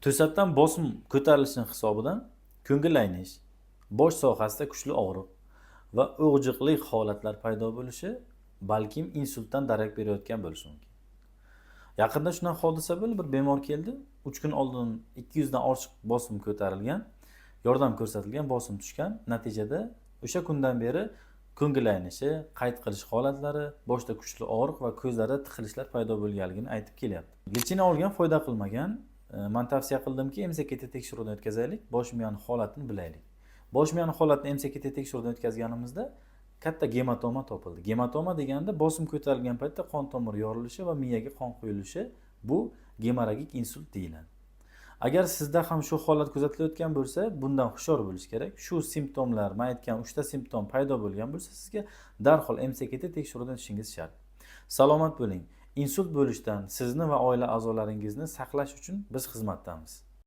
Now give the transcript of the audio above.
To'satdan bosim ko'tarilishining hisobidan ko'ngil aynish, bosh sohasida kuchli og'riq va o'g'jiqlik holatlar paydo bo'lishi balkim insultdan darak berayotgan bo'lishi mumkin. Yaqinda shunaqa hodisa bo'ldi, bir bemor keldi. 3 kun oldin 200 dan ortiq bosim ko'tarilgan, yordam ko'rsatilgan, bosim tushgan. Natijada o'sha kundan beri ko'ngil aynishi, qayt qilish holatlari, boshda kuchli og'riq va ko'zlarda tiqilishlar paydo bo'lganligini aytib kelyapti. Lechina olgan foyda qilmagan. Men tavsiya qildimki, MCKT tekshiruvdan o'tkazaylik, bosh miyani holatini bilaylik. Bosh miyani holatini MCKT tekshiruvdan o'tkazganimizda katta gematoma topildi. Gematoma deganda bosim ko'tarilgan paytda qon tomir yorilishi va miyaga qon quyilishi, bu gemoragik insult deyiladi. Agar sizda ham shu holat kuzatilayotgan bo'lsa, bundan hushyor bo'lish kerak. Shu simptomlar, men aytgan 3 ta simptom paydo bo'lgan bo'lsa, sizga darhol MCKT tekshiruvdan o'tishingiz shart. Salomat bo'ling. Insult bo'lishdan sizni va oila a'zolaringizni saqlash uchun biz xizmatdamiz.